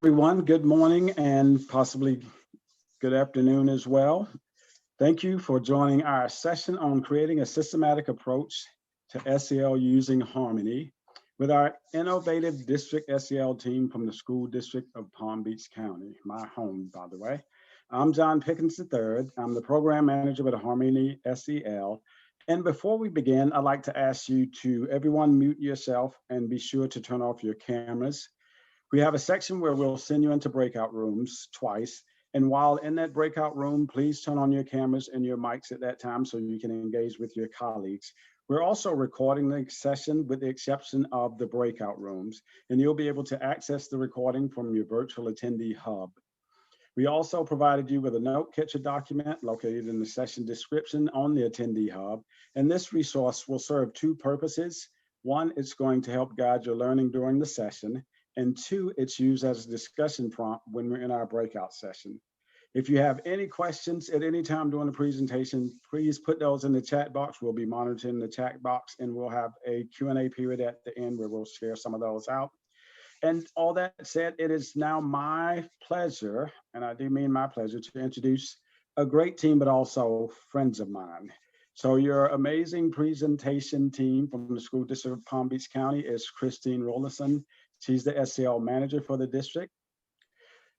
Everyone, good morning and possibly good afternoon as well. Thank you for joining our session on creating a systematic approach to SEL using Harmony with our innovative District SEL team from the School District of Palm Beach County, my home, by the way. I'm John Pickens III. I'm the Program Manager with Harmony SEL. And before we begin, I'd like to ask you to everyone mute yourself and be sure to turn off your cameras. We have a section where we'll send you into breakout rooms twice. And while in that breakout room, please turn on your cameras and your mics at that time so you can engage with your colleagues. We're also recording the session with the exception of the breakout rooms, and you'll be able to access the recording from your virtual attendee hub. We also provided you with a note catcher document located in the session description on the attendee hub. And this resource will serve two purposes. One, it's going to help guide your learning during the session. And two, it's used as a discussion prompt when we're in our breakout session. If you have any questions at any time during the presentation, please put those in the chat box. We'll be monitoring the chat box and we'll have a Q&A period at the end where we'll share some of those out. And all that said, it is now my pleasure, and I do mean my pleasure, to introduce a great team, but also friends of mine. So your amazing presentation team from the School District of Palm Beach County is Kristen Rulison. She's the SEL manager for the district.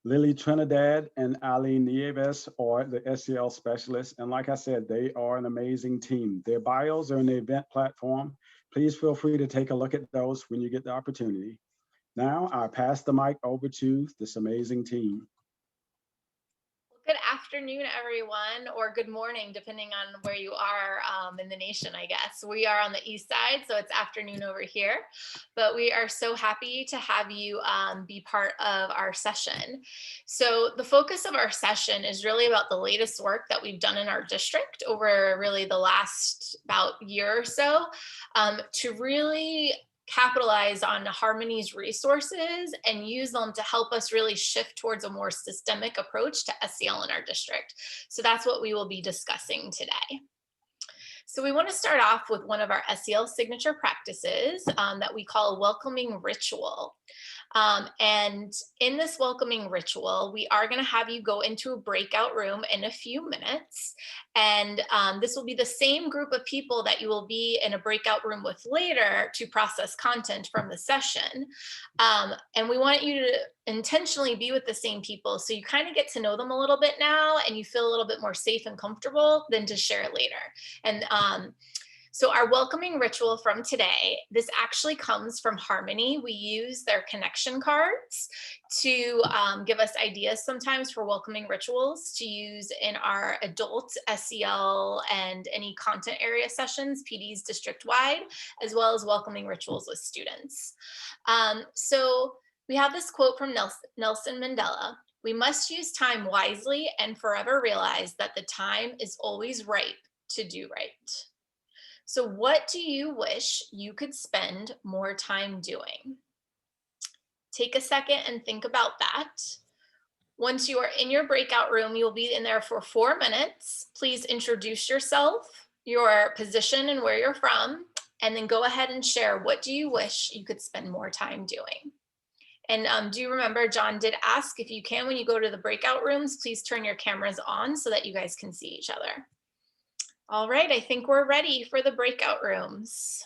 Aleida Trinidad and Eileen Nieves are the SEL specialists. And like I said, they are an amazing team. Their bios are in the event platform. Please feel free to take a look at those when you get the opportunity. Now I pass the mic over to this amazing team. Good afternoon, everyone, or good morning, depending on where you are in the nation, I guess. We are on the east side, so it's afternoon over here, but we are so happy to have you be part of our session. So the focus of our session is really about the latest work that we've done in our district over really the last about year or so to really capitalize on Harmony's resources and use them to help us really shift towards a more systemic approach to SEL in our district. So that's what we will be discussing today. So we want to start off with one of our SEL signature practices that we call a welcoming ritual. And in this welcoming ritual, we are going to have you go into a breakout room in a few minutes. And this will be the same group of people that you will be in a breakout room with later to process content from the session. And we want you to intentionally be with the same people so you kind of get to know them a little bit now and you feel a little bit more safe and comfortable than to share later. And so our welcoming ritual from today, this actually comes from Harmony. We use their connection cards to give us ideas sometimes for welcoming rituals to use in our adult SEL and any content area sessions, PDs district-wide, as well as welcoming rituals with students. So we have this quote from Nelson Mandela. We must use time wisely and forever realize that the time is always ripe to do right. So what do you wish you could spend more time doing? Take a second and think about that. Once you are in your breakout room, you'll be in there for 4 minutes. Please introduce yourself, your position and where you're from, and then go ahead and share what do you wish you could spend more time doing. And do remember, John did ask if you can, when you go to the breakout rooms, please turn your cameras on so that you guys can see each other. All right, I think we're ready for the breakout rooms.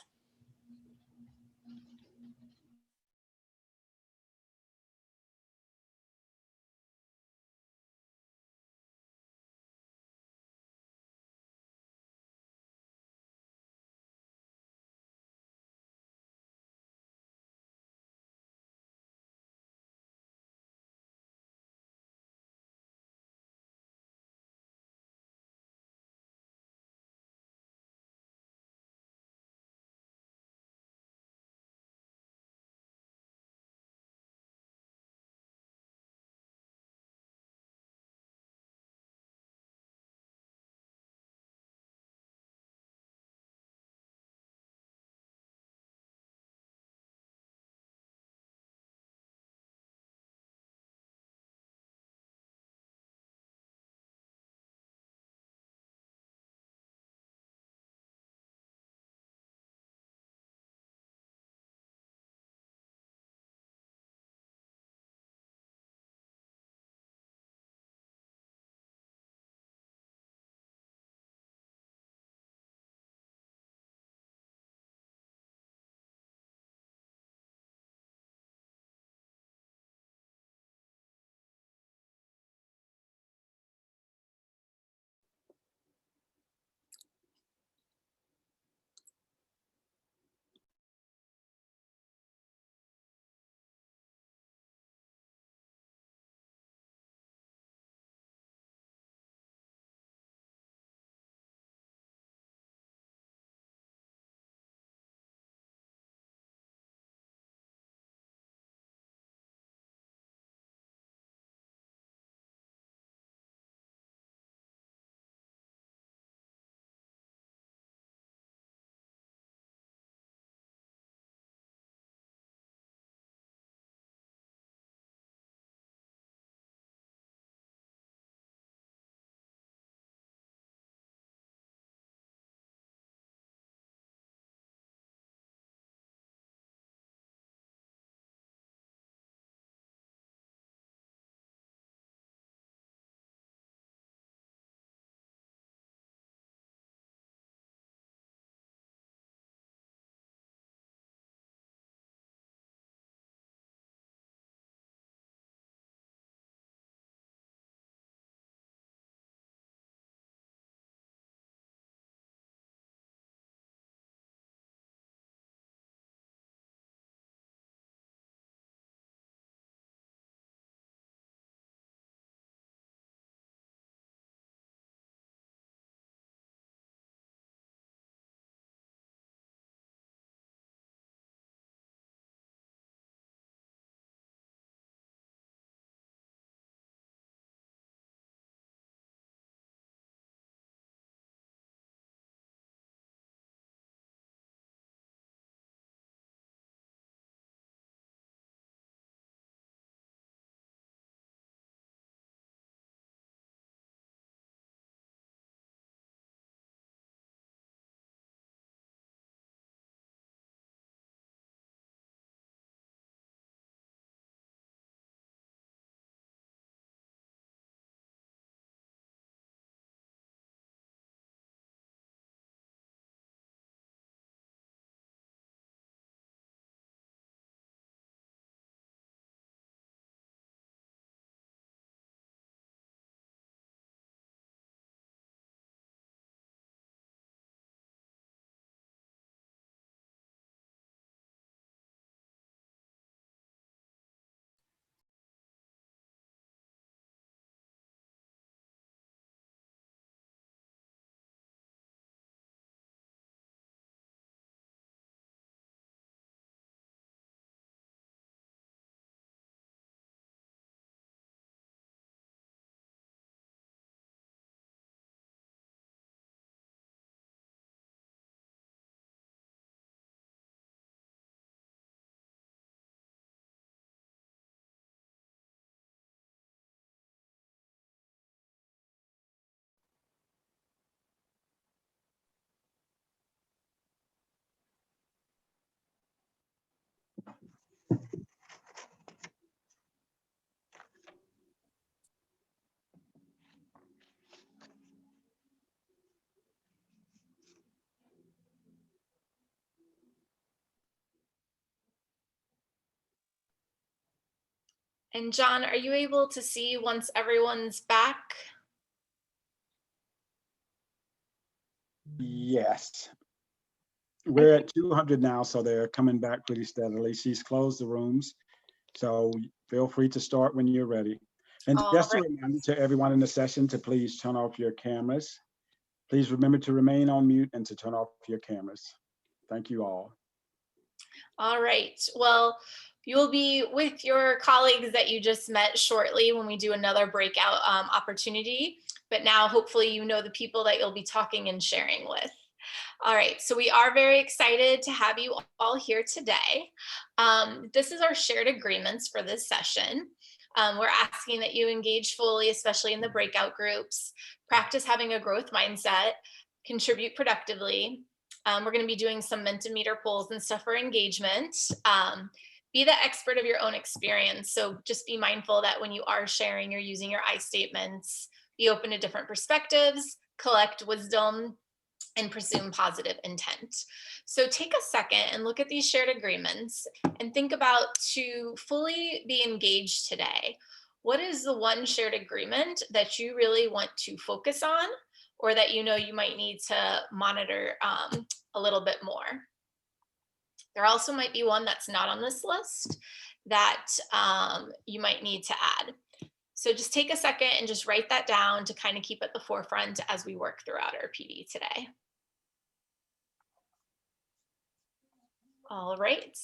And John, are you able to see once everyone's back? Yes. We're at 200 now, so they're coming back pretty steadily. She's closed the rooms, so feel free to start when you're ready. And All just a right. reminder to everyone in the session to please turn off your cameras. Please remember to remain on mute and to turn off your cameras. Thank you all. All right. Well, you'll be with your colleagues that you just met shortly when we do another breakout opportunity. But now hopefully you know the people that you'll be talking and sharing with. All right, so we are very excited to have you all here today. This is our shared agreements for this session. We're asking that you engage fully, especially in the breakout groups, practice having a growth mindset, contribute productively. We're going to be doing some Mentimeter polls and stuff for engagement. Be the expert of your own experience. So just be mindful that when you are sharing, you're using your I statements, be open to different perspectives, collect wisdom, and presume positive intent. So take a second and look at these shared agreements and think about to fully be engaged today. What is the one shared agreement that you really want to focus on, or that you know you might need to monitor a little bit more? There also might be one that's not on this list that you might need to add. So just take a second and just write that down to kind of keep at the forefront as we work throughout our PD today. All right.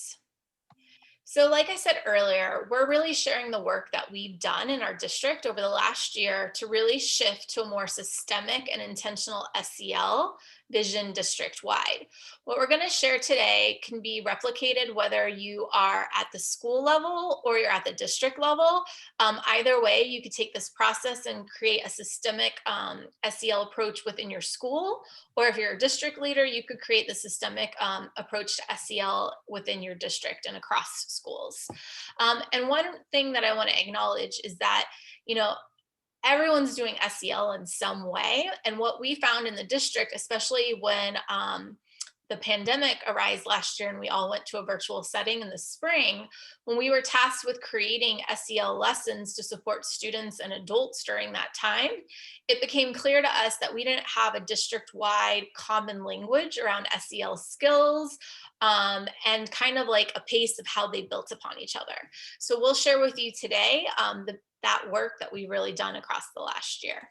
So like I said earlier, we're really sharing the work that we've done in our district over the last year to really shift to a more systemic and intentional SEL vision district-wide. What we're going to share today can be replicated whether you are at the school level or you're at the district level. Either way, you could take this process and create a systemic SEL approach within your school, or if you're a district leader, you could create the systemic approach to SEL within your district and across schools. And one thing that I want to acknowledge is that, you know, everyone's doing SEL in some way. And what we found in the district, especially when the pandemic arose last year and we all went to a virtual setting in the spring, when we were tasked with creating SEL lessons to support students and adults during that time, it became clear to us that we didn't have a district-wide common language around SEL skills and kind of like a pace of how they built upon each other. So we'll share with you today that work that we've really done across the last year.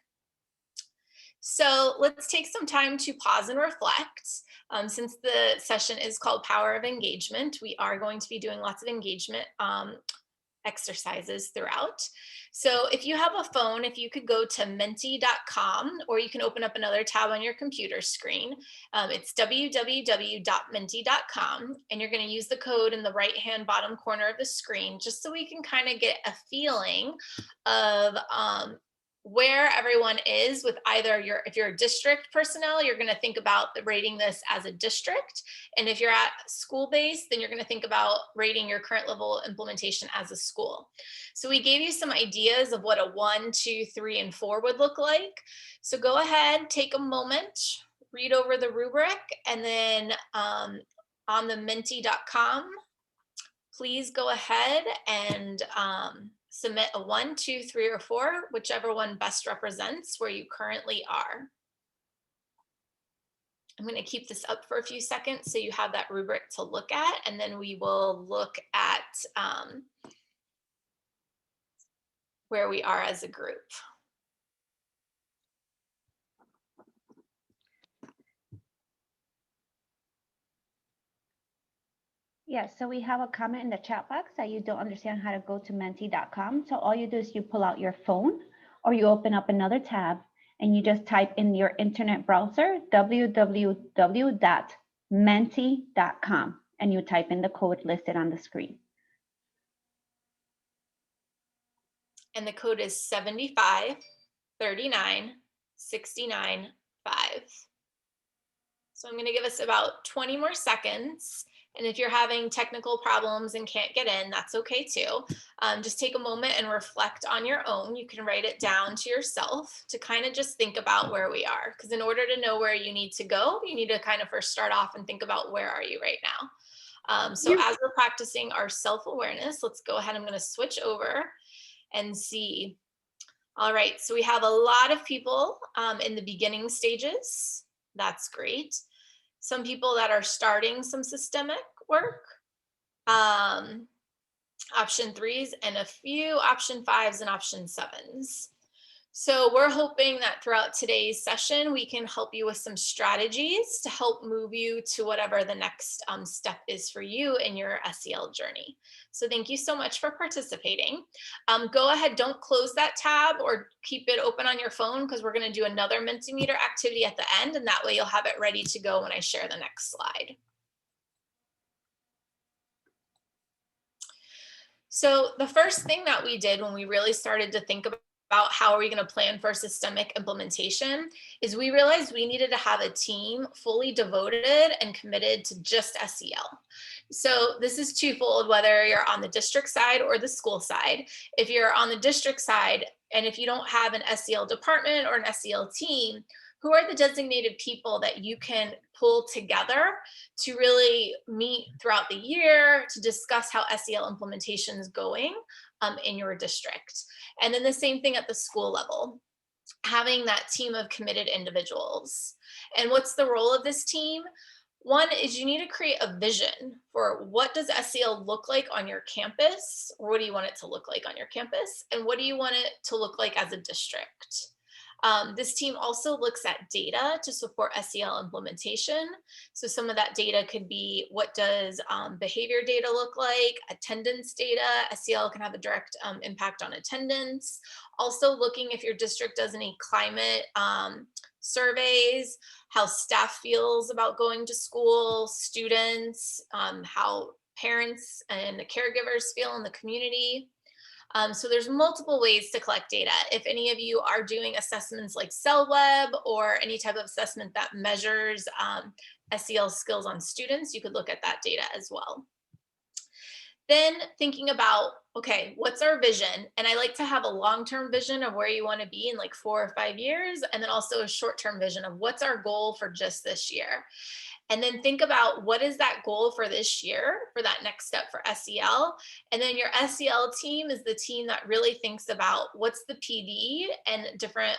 So let's take some time to pause and reflect. Since the session is called Power of Engagement, we are going to be doing lots of engagement exercises throughout. So if you have a phone, if you could go to menti.com, or you can open up another tab on your computer screen. It's www.menti.com, and you're going to use the code in the right-hand bottom corner of the screen, just so we can kind of get a feeling of where everyone is with either if you're a district personnel, you're going to think about rating this as a district. And if you're at school base, then you're going to think about rating your current level implementation as a school. So we gave you some ideas of what a 1, 2, 3, and 4 would look like. So go ahead, take a moment, read over the rubric, and then on the menti.com, please go ahead and submit a 1, 2, 3, or 4, whichever one best represents where you currently are. I'm going to keep this up for a few seconds so you have that rubric to look at, and then we will look at where we are as a group. Yes, so we have a comment in the chat box that you don't understand how to go to menti.com. So all you do is you pull out your phone or you open up another tab and you just type in your internet browser, www.menti.com, and you type in the code listed on the screen. And the code is 753969 5. So I'm going to give us about 20 more seconds. And if you're having technical problems and can't get in, that's okay too. Just take a moment and reflect on your own. You can write it down to yourself to kind of just think about where we are. Because in order to know where you need to go, you need to kind of first start off and think about where are you right now. So as we're practicing our self-awareness, let's go ahead. I'm going to switch over and see. All right, so we have a lot of people in the beginning stages. That's great. Some people that are starting some systemic work, option 3s, and a few option 5s and option 7s. So we're hoping that throughout today's session, we can help you with some strategies to help move you to whatever the next step is for you in your SEL journey. So thank you so much for participating. Go ahead, don't close that tab or keep it open on your phone, because we're going to do another Mentimeter activity at the end, and that way you'll have it ready to go when I share the next slide. So the first thing that we did when we really started to think about how are we going to plan for systemic implementation is we realized we needed to have a team fully devoted and committed to just SEL. So this is twofold, whether you're on the district side or the school side. If you're on the district side, and if you don't have an SEL department or an SEL team, who are the designated people that you can pull together to really meet throughout the year to discuss how SEL implementation is going in your district? And then the same thing at the school level, having that team of committed individuals. And what's the role of this team? One is you need to create a vision for what does SEL look like on your campus, or what do you want it to look like on your campus, and what do you want it to look like as a district? This team also looks at data to support SEL implementation. So some of that data could be, what does behavior data look like, attendance data. SEL can have a direct impact on attendance. Also looking if your district does any climate surveys, how staff feels about going to school, students, how parents and the caregivers feel in the community. So there's multiple ways to collect data. If any of you are doing assessments like SEL-Web or any type of assessment that measures SEL skills on students, you could look at that data as well. Then thinking about, okay, what's our vision? And I like to have a long-term vision of where you want to be in like 4 or 5 years, and then also a short-term vision of what's our goal for just this year. And then think about what is that goal for this year for that next step for SEL. And then your SEL team is the team that really thinks about what's the PD and different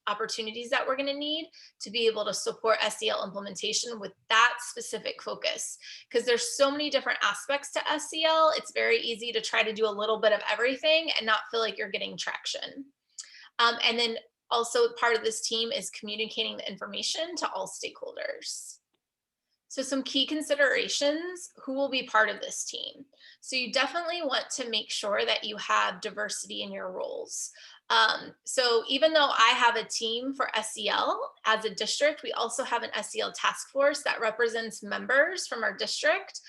opportunities that we're going to need to be able to support SEL implementation with that specific focus. Because there's so many different aspects to SEL, it's very easy to try to do a little bit of everything and not feel like you're getting traction. And then also part of this team is communicating the information to all stakeholders. So some key considerations, who will be part of this team? So you definitely want to make sure that you have diversity in your roles. So even though I have a team for SEL as a district, we also have an SEL task force that represents members from our district,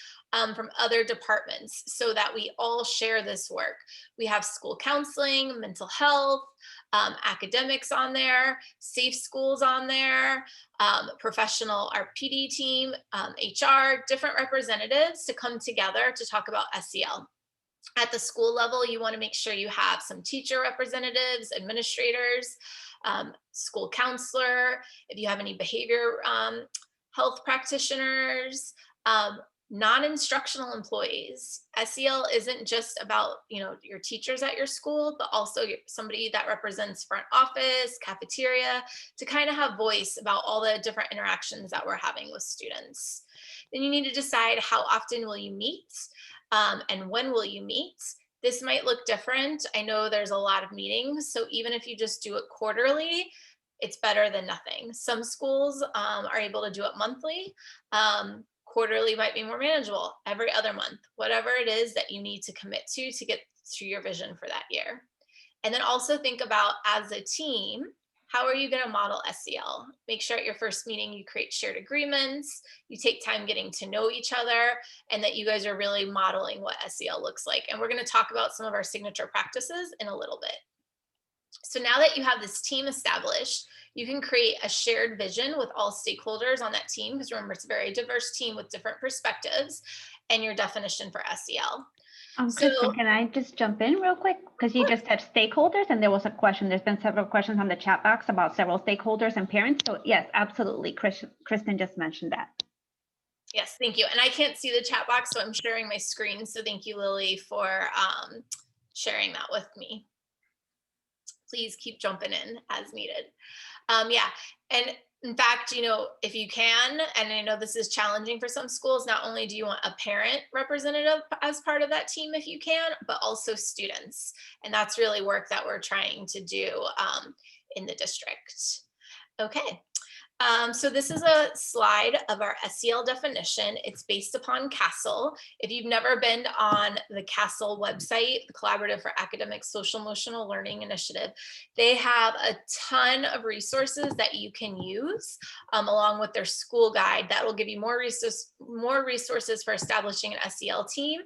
from other departments, so that we all share this work. We have school counseling, mental health, academics on there, safe schools on there, professional, our PD team, HR, different representatives to come together to talk about SEL. At the school level, you want to make sure you have some teacher representatives, administrators, school counselor, if you have any behavior health practitioners, non-instructional employees. SEL isn't just about, your teachers at your school, but also somebody that represents front office, cafeteria, to kind of have voice about all the different interactions that we're having with students. Then you need to decide how often will you meet, and when will you meet. This might look different. I know there's a lot of meetings, so even if you just do it quarterly, it's better than nothing. Some schools are able to do it monthly. Quarterly might be more manageable, every other month, whatever it is that you need to commit to get to your vision for that year. And then also think about, as a team, how are you going to model SEL? Make sure at your first meeting you create shared agreements, you take time getting to know each other, and that you guys are really modeling what SEL looks like. And we're going to talk about some of our signature practices in a little bit. So now that you have this team established, you can create a shared vision with all stakeholders on that team, because remember, it's a very diverse team with different perspectives, and your definition for SEL. Kristen, can I just jump in real quick? Because you just said stakeholders, and there was a question. There's been several questions on the chat box about several stakeholders and parents. So yes, absolutely. Kristen just mentioned that. Yes, thank you. And I can't see the chat box, so I'm sharing my screen. So thank you, Lily, for sharing that with me. please keep jumping in as needed. Yeah, and in fact, you know, if you can, and I know this is challenging for some schools, not only do you want a parent representative as part of that team if you can, but also students. And that's really work that we're trying to do in the district. Okay. So this is a slide of our SEL definition. It's based upon CASEL. If you've never been on the CASEL website, the Collaborative for Academic Social Emotional Learning Initiative, they have a ton of resources that you can use along with their school guide that will give you more resources for establishing an SEL team.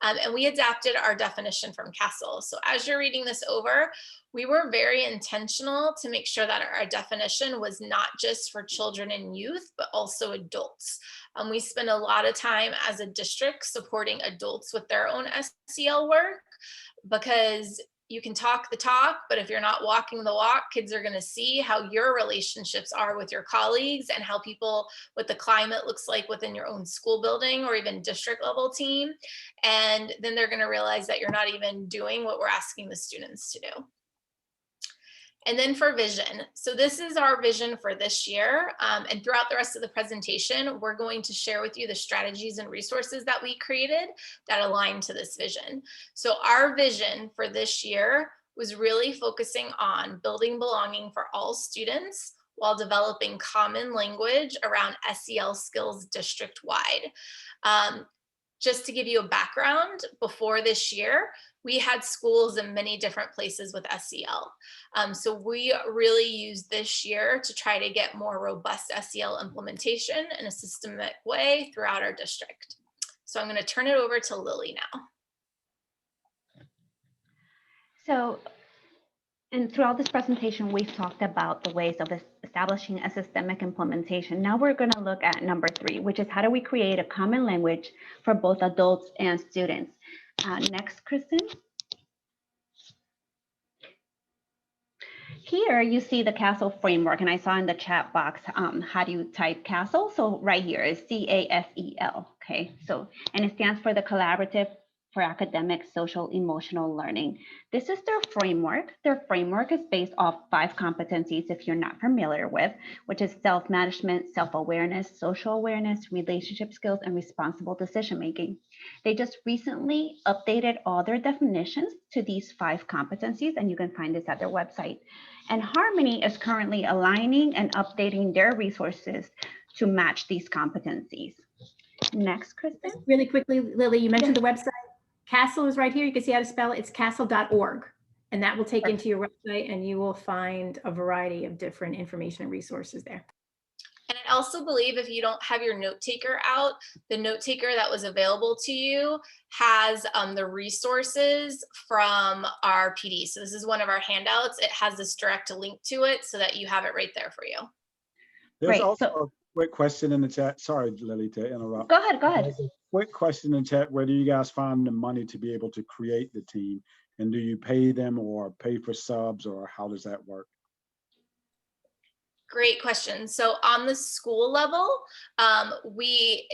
And we adapted our definition from CASEL. So as you're reading this over, we were very intentional to make sure that our definition was not just for children and youth, but also adults. We spend a lot of time as a district supporting adults with their own SEL work, because you can talk the talk, but if you're not walking the walk, kids are going to see how your relationships are with your colleagues and how what the climate looks like within your own school building or even district level team. And then they're going to realize that you're not even doing what we're asking the students to do. And then for vision. So this is our vision for this year. And throughout the rest of the presentation, we're going to share with you the strategies and resources that we created that align to this vision. So our vision for this year was really focusing on building belonging for all students while developing common language around SEL skills district-wide. Just to give you a background, before this year, we had schools in many different places with SEL. So we really used this year to try to get more robust SEL implementation in a systematic way throughout our district. So I'm going to turn it over to Lily now. So, and throughout this presentation, we've talked about the ways of establishing a systemic implementation. Now we're going to look at number 3, which is how do we create a common language for both adults and students. Next, Kristen. Here you see the CASEL framework, and I saw in the chat box, how do you type CASEL? So right here is CASEL, okay? So, and it stands for the Collaborative for Academic Social Emotional Learning. This is their framework. Their framework is based off 5 competencies, if you're not familiar with, which is self-management, self-awareness, social awareness, relationship skills, and responsible decision-making. They just recently updated all their definitions to these 5 competencies, and you can find this at their website. And Harmony is currently aligning and updating their resources to match these competencies. Next, Kristen. Really quickly, Lily, you mentioned the website. CASEL is right here. You can see how to spell it. It's casel.org. And that will take into your website, and you will find a variety of different information and resources there. And I also believe if you don't have your note taker out, the note taker that was available to you has the resources from our PD. So this is one of our handouts. It has this direct link to it so that you have it right there for you. There's Great. also a quick question in the chat. Sorry, Lily, to interrupt. Go ahead, go ahead. There's a quick question in chat. Where do you guys find the money to be able to create the team? And do you pay them or pay for subs, or how does that work? Great question. So on the school level, we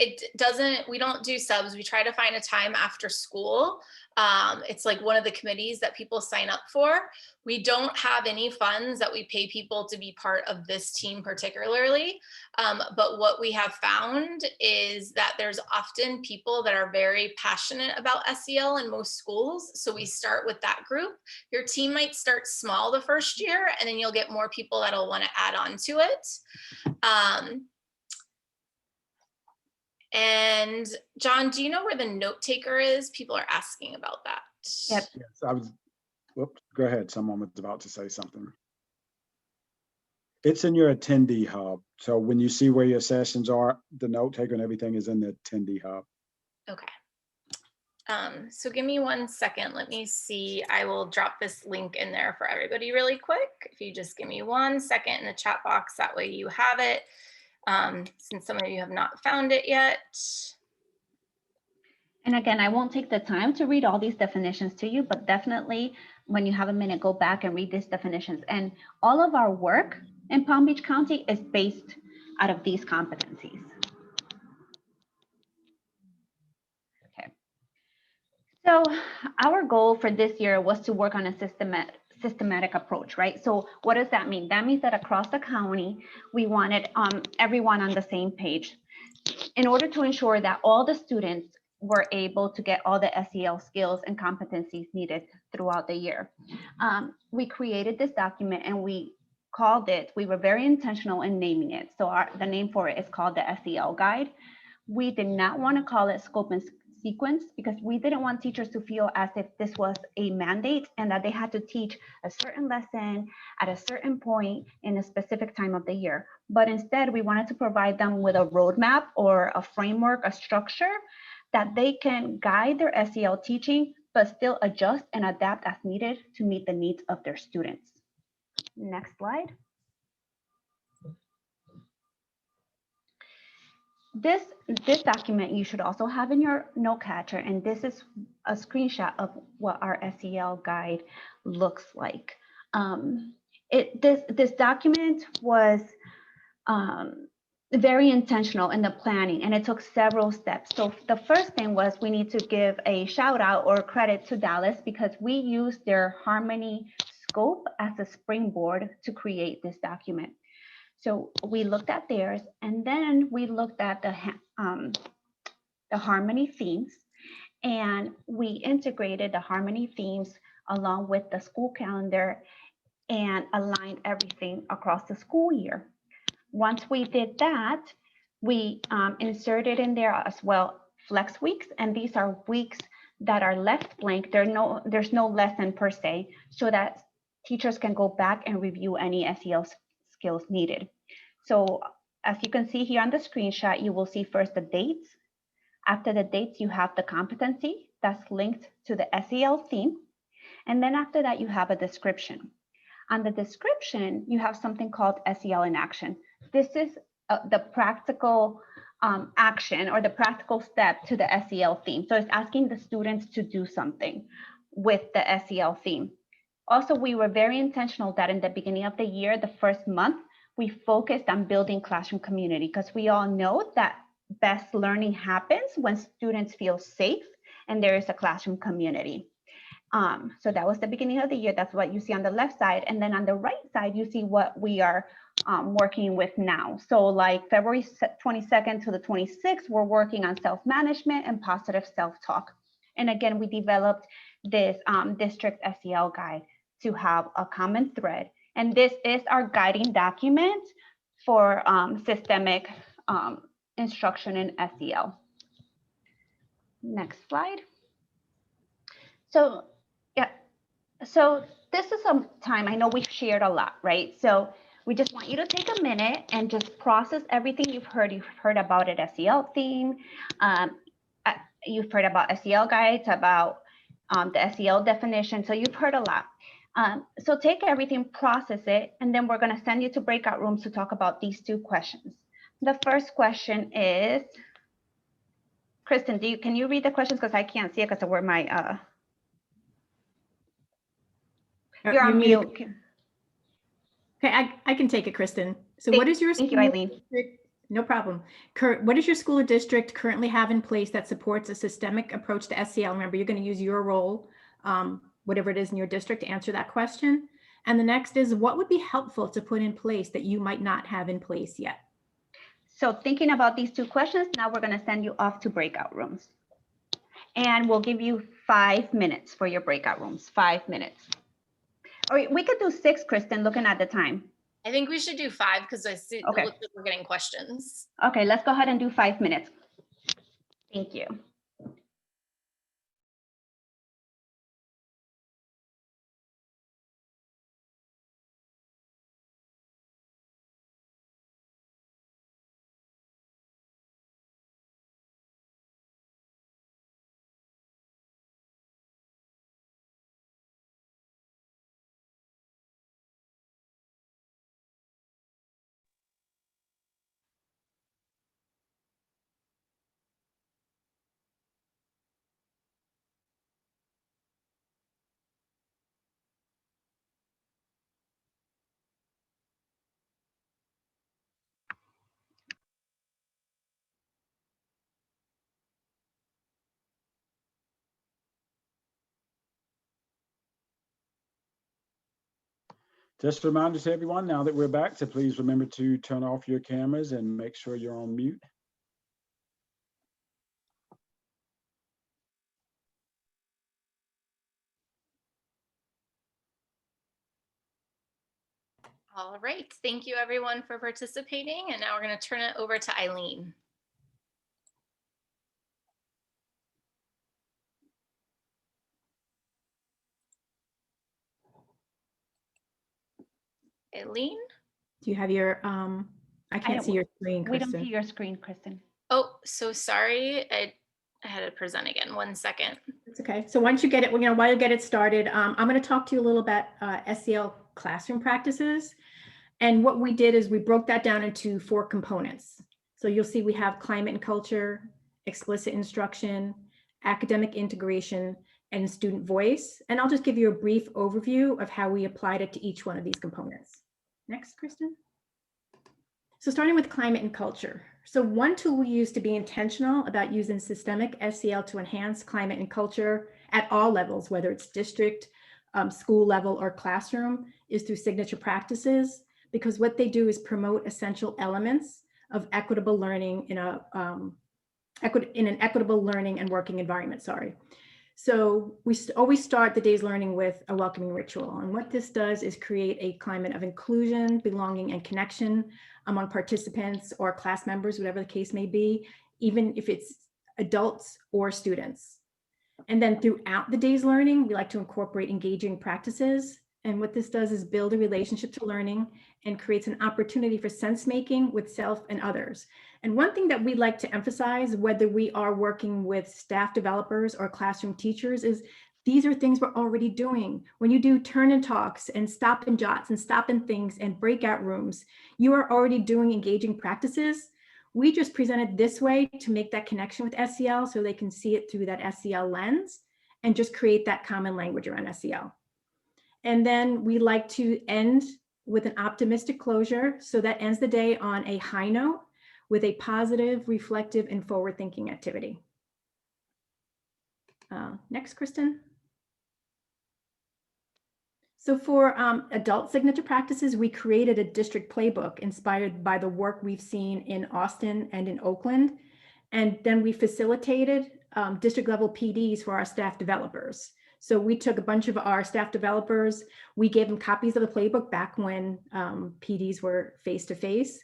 don't do subs. We try to find a time after school. It's like one of the committees that people sign up for. We don't have any funds that we pay people to be part of this team particularly. But what we have found is that there's often people that are very passionate about SEL in most schools. So we start with that group. Your team might start small the first year, and then you'll get more people that'll want to add on to it. And John, do you know where the note taker is? People are asking about that. Yep. Yes, whoops, go ahead. Someone was about to say something. It's in your attendee hub. So when you see where your sessions are, the note taker and everything is in the attendee hub. Okay. So give me 1 second. Let me see. I will drop this link in there for everybody really quick. If you just give me 1 second in the chat box, that way you have it. Since some of you have not found it yet. And again, I won't take the time to read all these definitions to you, but definitely when you have a minute, go back and read these definitions. And all of our work in Palm Beach County is based out of these competencies. Okay. So our goal for this year was to work on a systematic approach, right? So what does that mean? That means that across the county, we wanted everyone on the same page in order to ensure that all the students were able to get all the SEL skills and competencies needed throughout the year. We created this document and we were very intentional in naming it. So the name for it is called the SEL Guide. We did not want to call it Scope and Sequence because we didn't want teachers to feel as if this was a mandate and that they had to teach a certain lesson at a certain point in a specific time of the year. But instead, we wanted to provide them with a roadmap or a framework, a structure that they can guide their SEL teaching, but still adjust and adapt as needed to meet the needs of their students. Next slide. This document you should also have in your note catcher, and this is a screenshot of what our SEL guide looks like. This document was very intentional in the planning, and it took several steps. So the first thing was we need to give a shout out or credit to Dallas because we used their Harmony scope as a springboard to create this document. So we looked at theirs, and then we looked at the Harmony themes, and we integrated the Harmony themes along with the school calendar and aligned everything across the school year. Once we did that, we inserted in there as well flex weeks, and these are weeks that are left blank. There's no lesson per se, so that teachers can go back and review any SEL skills needed. So as you can see here on the screenshot, you will see first the dates. After the dates, you have the competency that's linked to the SEL theme. And then after that, you have a description. On the description, you have something called SEL in action. This is the practical action or the practical step to the SEL theme. So it's asking the students to do something with the SEL theme. Also, we were very intentional that in the beginning of the year, the first month, we focused on building classroom community because we all know that best learning happens when students feel safe and there is a classroom community. So that was the beginning of the year. That's what you see on the left side. And then on the right side, you see what we are working with now. So like February 22nd to the 26th, we're working on self-management and positive self-talk. And again, we developed this District SEL guide to have a common thread. And this is our guiding document for systemic instruction in SEL. Next slide. So yeah, so this is some time, I know we've shared a lot, right? So we just want you to take a minute and just process everything you've heard. You've heard about it, SEL theme. You've heard about SEL guides, about the SEL definition. So you've heard a lot. So take everything, process it, and then we're gonna send you to breakout rooms to talk about these two questions. The first question is, Kristen, can you read the questions? Because I can't see it because of where my, you're on mute. Okay, I can take it, Kristen. So Thank what is your you, Eileen. No problem. What does your school or district currently have in place that supports a systemic approach to SEL? Remember, you're going to use your role, whatever it is in your district, to answer that question. And the next is, what would be helpful to put in place that you might not have in place yet? So thinking about these two questions, now we're going to send you off to breakout rooms. And we'll give you 5 minutes for your breakout rooms, 5 minutes. Or we could do 6, Kristen, looking at the time. I think we should do 5 because I see Okay. it looks like we're getting questions. Okay, let's go ahead and do 5 minutes. Thank you. Just a reminder to everyone, now that we're back, to please remember to turn off your cameras and make sure you're on mute. All right, thank you everyone for participating. And now we're going to turn it over to Eileen. Eileen? Do you have your, I can't see your screen, We don't Kristen. see your screen, Kristen. Oh, so sorry. I had to present again. 1 second. It's okay. So once you get it, while you get it started, I'm going to talk to you a little about SEL classroom practices. And what we did is we broke that down into 4 components. So you'll see we have climate and culture, explicit instruction, academic integration, and student voice. And I'll just give you a brief overview of how we applied it to each one of these components. Next, Kristen. So starting with climate and culture. So one tool we use to be intentional about using systemic SEL to enhance climate and culture at all levels, whether it's district, school level, or classroom, is through signature practices, because what they do is promote essential elements of equitable learning in an equitable learning and working environment, So we always start the day's learning with a welcoming ritual. And what this does is create a climate of inclusion, belonging, and connection among participants or class members, whatever the case may be, even if it's adults or students. And then throughout the day's learning, we like to incorporate engaging practices. And what this does is build a relationship to learning and creates an opportunity for sense making with self and others. And one thing that we like to emphasize, whether we are working with staff developers or classroom teachers, is these are things we're already doing. When you do turn and talks and stop and jots and stop and things and breakout rooms, you are already doing engaging practices. We just presented this way to make that connection with SEL so they can see it through that SEL lens and just create that common language around SEL. And then we like to end with an optimistic closure. So that ends the day on a high note with a positive, reflective, and forward-thinking activity. Next, Kristen. So for adult signature practices, we created a district playbook inspired by the work we've seen in Austin and in Oakland. And then we facilitated district level PDs for our staff developers. So we took a bunch of our staff developers, we gave them copies of the playbook back when PDs were face-to-face.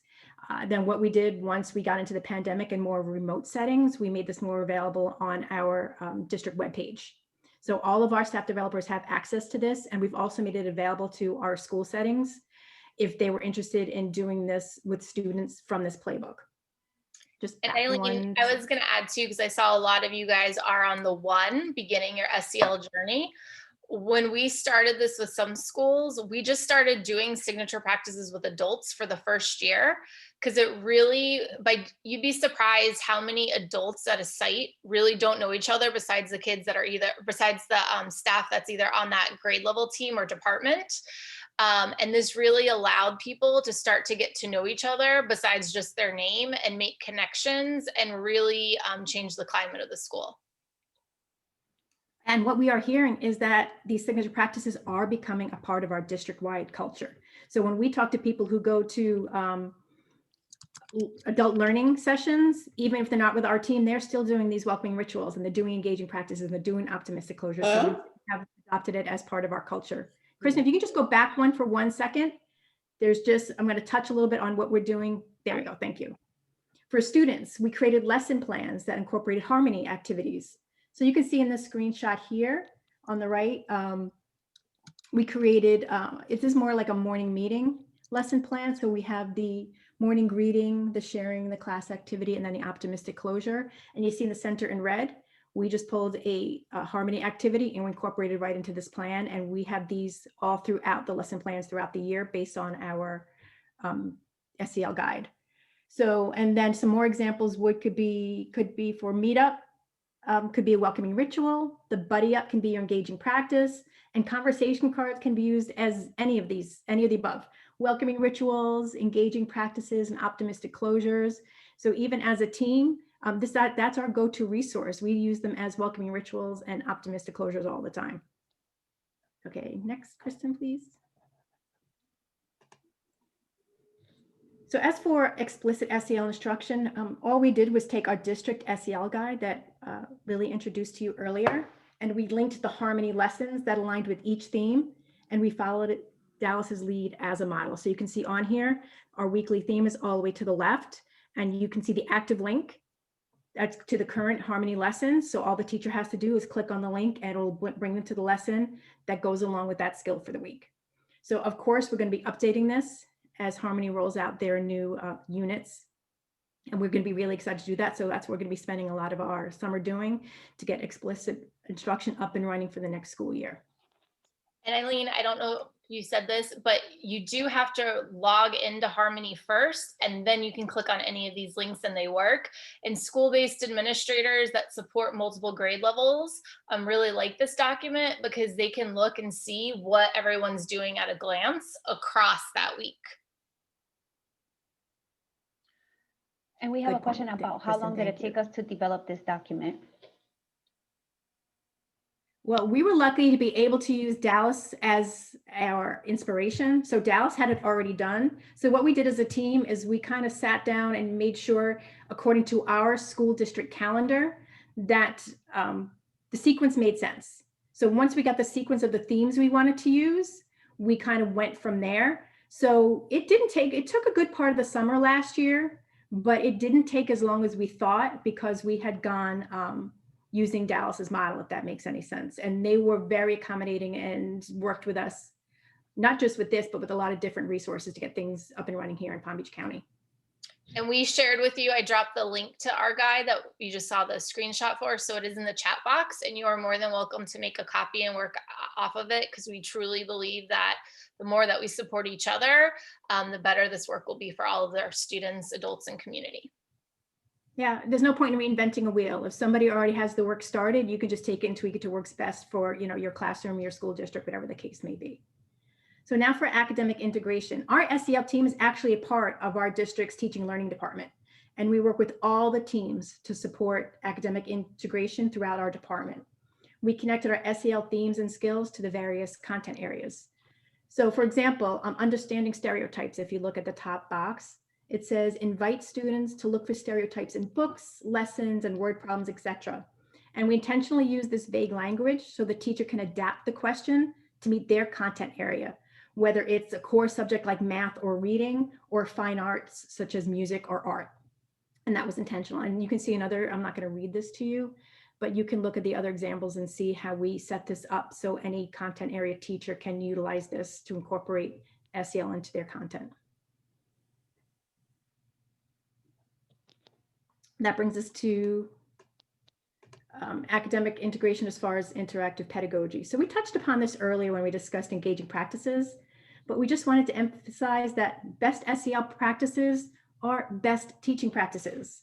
Then what we did once we got into the pandemic and more remote settings, we made this more available on our district webpage. So all of our staff developers have access to this, and we've also made it available to our school settings if they were interested in doing this with students from this playbook. And Eileen, I was going to add too, because I saw a lot of you guys are on the one, beginning your SEL journey. When we started this with some schools, we just started doing signature practices with adults for the first year, because it really, you'd be surprised how many adults at a site really don't know each other besides the kids that are besides the staff that's either on that grade level team or department. And this really allowed people to start to get to know each other besides just their name and make connections and really change the climate of the school. And what we are hearing is that these signature practices are becoming a part of our district-wide culture. So when we talk to people who go to adult learning sessions, even if they're not with our team, they're still doing these welcoming rituals, and they're doing engaging practices, and they're doing optimistic closures. So we have adopted it as part of our culture. Kristen, if you can just go back one for 1 second, I'm going to touch a little bit on what we're doing. There we go. Thank you. For students, we created lesson plans that incorporated harmony activities. So you can see in this screenshot here on the right, we created, it is more like a morning meeting lesson plan. So we have the morning greeting, the sharing, the class activity, and then the optimistic closure. And you see in the center in red, we just pulled a harmony activity and we incorporated right into this plan. And we have these all throughout the lesson plans throughout the year based on our SEL guide. So, and then some more examples could be for meetup, could be a welcoming ritual. The buddy up can be your engaging practice, and conversation cards can be used as any of the above. Welcoming rituals, engaging practices, and optimistic closures. So even as a team, that's our go-to resource. We use them as welcoming rituals and optimistic closures all the time. Okay, next, Kristen, please. So as for explicit SEL instruction, all we did was take our district SEL guide that Lily introduced to you earlier, and we linked the Harmony lessons that aligned with each theme, and we followed Dallas's lead as a model. So you can see on here, our weekly theme is all the way to the left, and you can see the active link that's to the current Harmony lesson. So all the teacher has to do is click on the link and it'll bring them to the lesson that goes along with that skill for the week. So of course, we're going to be updating this as Harmony rolls out their new units. And we're going to be really excited to do that. So that's what we're going to be spending a lot of our summer doing to get explicit instruction up and running for the next school year. And Eileen, I don't know if you said this, but you do have to log into Harmony first, and then you can click on any of these links and they work. And school-based administrators that support multiple grade levels really like this document because they can look and see what everyone's doing at a glance across that week. And we have Good a question point, about how long did it Kristen, take us to develop this document? Well, we were lucky to be able to use Dallas as our inspiration. So Dallas had it already done. So what we did as a team is we kind of sat down and made sure, according to our school district calendar, that the sequence made sense. So once we got the sequence of the themes we wanted to use, we kind of went from there. So it took a good part of the summer last year, but it didn't take as long as we thought because we had gone using Dallas's model, if that makes any sense. And they were very accommodating and worked with us, not just with this, but with a lot of different resources to get things up and running here in Palm Beach County. And we shared with you, I dropped the link to our guide that you just saw the screenshot for. So it is in the chat box, and you are more than welcome to make a copy and work off of it, because we truly believe that the more that we support each other, the better this work will be for all of our students, adults, and community. Yeah, there's no point in reinventing a wheel. If somebody already has the work started, you can just take it and tweak it to works best for, you know, your classroom, your school district, whatever the case may be. So now for academic integration. Our SEL team is actually a part of our district's teaching learning department. And we work with all the teams to support academic integration throughout our department. We connected our SEL themes and skills to the various content areas. So for example, understanding stereotypes, if you look at the top box, it says invite students to look for stereotypes in books, lessons, and word problems, etc. And we intentionally use this vague language so the teacher can adapt the question to meet their content area, whether it's a core subject like math or reading, or fine arts such as music or art. And that was intentional. And you can see another, I'm not going to read this to you, but you can look at the other examples and see how we set this up so any content area teacher can utilize this to incorporate SEL into their content. That brings us to academic integration as far as interactive pedagogy. So we touched upon this earlier when we discussed engaging practices, but we just wanted to emphasize that best SEL practices are best teaching practices.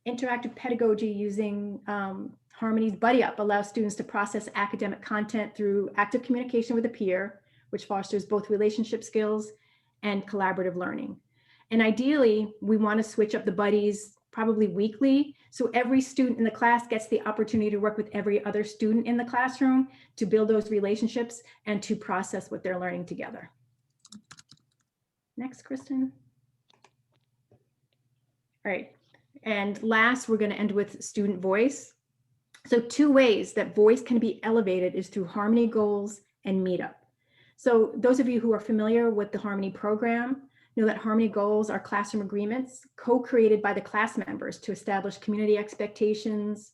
Interactive pedagogy using Harmony's Buddy Up allows students to process academic content through active communication with a peer, which fosters both relationship skills and collaborative learning. And ideally, we want to switch up the buddies probably weekly, so every student in the class gets the opportunity to work with every other student in the classroom to build those relationships and to process what they're learning together. Next, Kristen. All right, and last, we're going to end with student voice. So 2 ways that voice can be elevated is through Harmony goals and Meetup. So those of you who are familiar with the Harmony program know that Harmony goals are classroom agreements co-created by the class members to establish community expectations,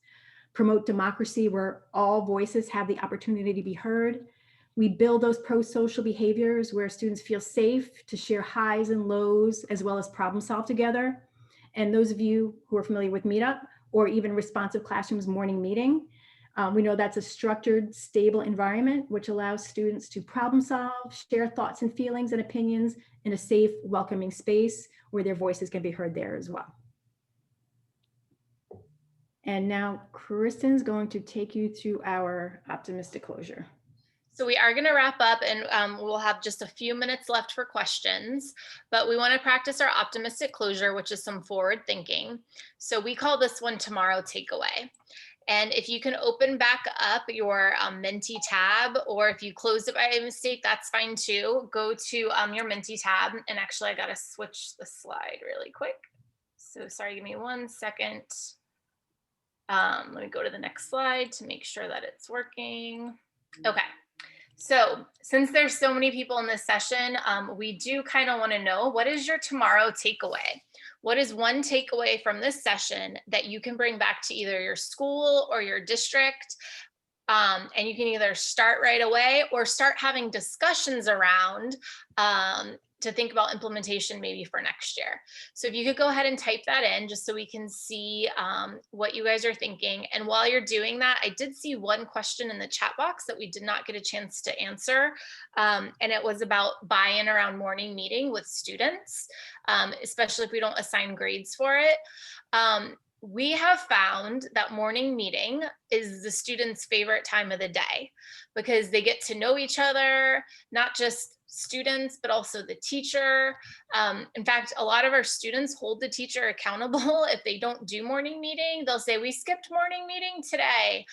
promote democracy where all voices have the opportunity to be heard. We build those pro-social behaviors where students feel safe to share highs and lows, as well as problem solve together. And those of you who are familiar with Meetup or even Responsive Classroom's morning meeting, we know that's a structured, stable environment, which allows students to problem solve, share thoughts and feelings and opinions in a safe, welcoming space where their voices can be heard there as well. And now Kristen's going to take you through our optimistic closure. So we are going to wrap up, and we'll have just a few minutes left for questions, but we want to practice our optimistic closure, which is some forward thinking. So we call this one Tomorrow Takeaway. And if you can open back up your Menti tab, or if you closed it by mistake, that's fine too. Go to your Menti tab. And actually, I got to switch the slide really quick. So sorry, give me 1 second. Let me go to the next slide to make sure that it's working. Okay. So since there's so many people in this session, we do kind of want to know, what is your tomorrow takeaway? What is one takeaway from this session that you can bring back to either your school or your district? And you can either start right away or start having discussions around to think about implementation maybe for next year. So if you could go ahead and type that in just so we can see what you guys are thinking. And while you're doing that, I did see one question in the chat box that we did not get a chance to answer. And it was about buy-in around morning meeting with students, especially if we don't assign grades for it. We have found that morning meeting is the students' favorite time of the day because they get to know each other, not just students, but also the teacher. In fact, a lot of our students hold the teacher accountable. If they don't do morning meeting, they'll say, we skipped morning meeting today.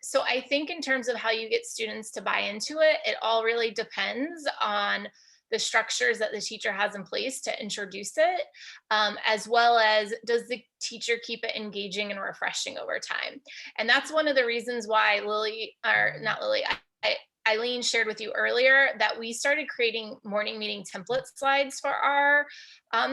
So I think in terms of how you get students to buy into it, it all really depends on the structures that the teacher has in place to introduce it, as well as does the teacher keep it engaging and refreshing over time. And that's one of the reasons why Eileen shared with you earlier that we started creating morning meeting template slides for our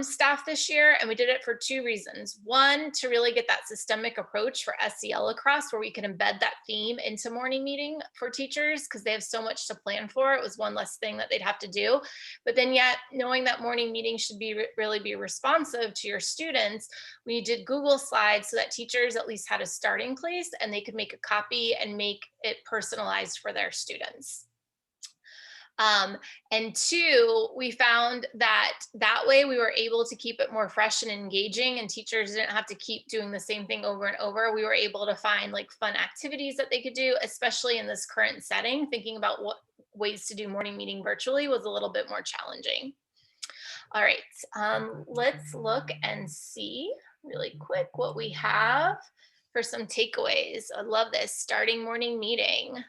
staff this year. And we did it for 2 reasons. One, to really get that systemic approach for SEL across, where we can embed that theme into morning meeting for teachers because they have so much to plan for. It was one less thing that they'd have to do. But then yet, knowing that morning meeting should be really be responsive to your students, we did Google Slides so that teachers at least had a starting place and they could make a copy and make it personalized for their students. And 2, we found that way we were able to keep it more fresh and engaging, and teachers didn't have to keep doing the same thing over and over. We were able to find like fun activities that they could do, especially in this current setting. Thinking about what ways to do morning meeting virtually was a little bit more challenging. All right, let's look and see really quick what we have for some takeaways. I love this. Starting morning meeting.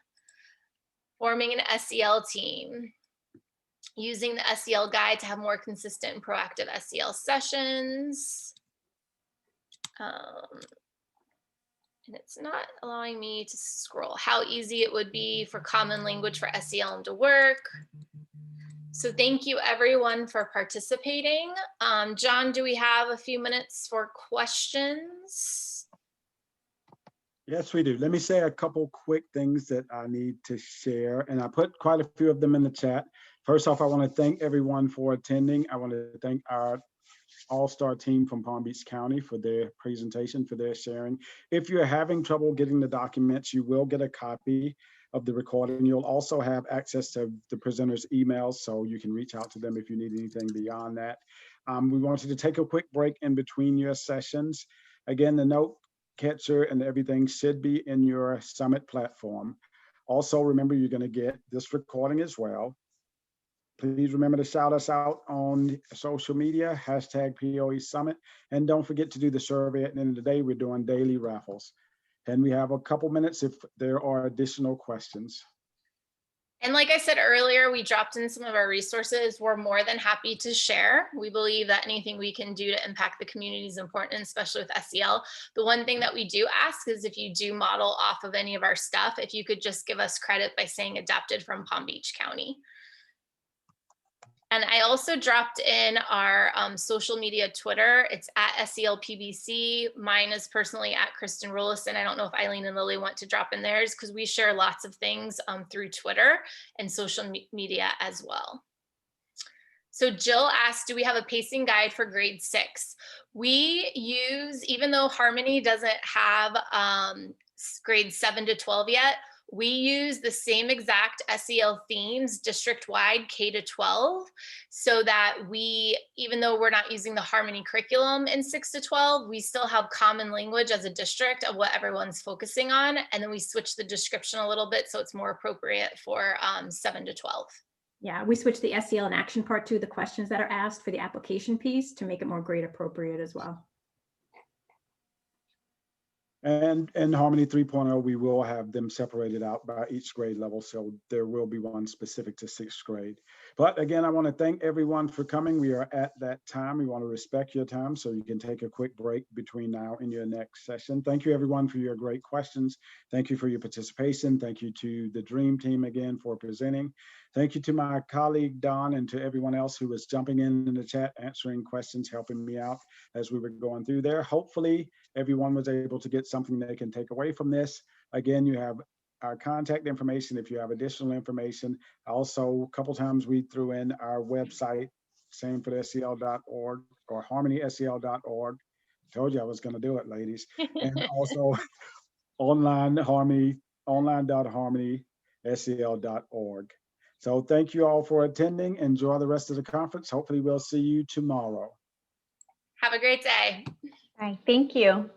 Forming an SEL team, using the SEL guide to have more consistent and proactive SEL sessions. And it's not allowing me to scroll. How easy it would be for common language for SEL to work. So thank you everyone for participating. John, do we have a few minutes for questions? Yes, we do. Let me say a couple quick things that I need to share, and I put quite a few of them in the chat. First off, I want to thank everyone for attending. I want to thank our all-star team from Palm Beach County for their presentation, for their sharing. If you're having trouble getting the documents, you will get a copy of the recording. You'll also have access to the presenters' emails, so you can reach out to them if you need anything beyond that. We wanted to take a quick break in between your sessions. Again, the note catcher and everything should be in your Summit platform. Also, remember you're going to get this recording as well. Please remember to shout us out on social media, #POE Summit. And don't forget to do the survey at the end of the day. We're doing daily raffles. And we have a couple minutes if there are additional questions. And like I said earlier, we dropped in some of our resources. We're more than happy to share. We believe that anything we can do to impact the community is important, especially with SEL. The one thing that we do ask is if you do model off of any of our stuff, if you could just give us credit by saying adapted from Palm Beach County. And I also dropped in our social media Twitter. It's at SELPBC. Mine is personally at Kristen Rulison. I don't know if Eileen and Lily want to drop in theirs because we share lots of things through Twitter and social media as well. So Jill asked, do we have a pacing guide for grade 6? We use, even though Harmony doesn't have grades 7 to 12 yet, we use the same exact SEL themes district-wide K to 12, so that we, even though we're not using the Harmony curriculum in 6 to 12, we still have common language as a district of what everyone's focusing on. And then we switch the description a little bit so it's more appropriate for 7 to 12. Yeah, we switched the SEL in action part to the questions that are asked for the application piece to make it more grade appropriate as well. And in Harmony 3.0, we will have them separated out by each grade level. So there will be one specific to 6th grade. But again, I want to thank everyone for coming. We are at that time. We want to respect your time so you can take a quick break between now and your next session. Thank you everyone for your great questions. Thank you for your participation. Thank you to the Dream Team again for presenting. Thank you to my colleague Don and to everyone else who was jumping in the chat, answering questions, helping me out as we were going through there. Hopefully everyone was able to get something they can take away from this. Again, you have our contact information if you have additional information. Also, a couple times we threw in our website, same for the SEL.org or harmonysel.org. Told you I was going to do it, ladies. And also online.harmonysel.org. So thank you all for attending. Enjoy the rest of the conference. Hopefully we'll see you tomorrow. Have a great day. All right, thank you.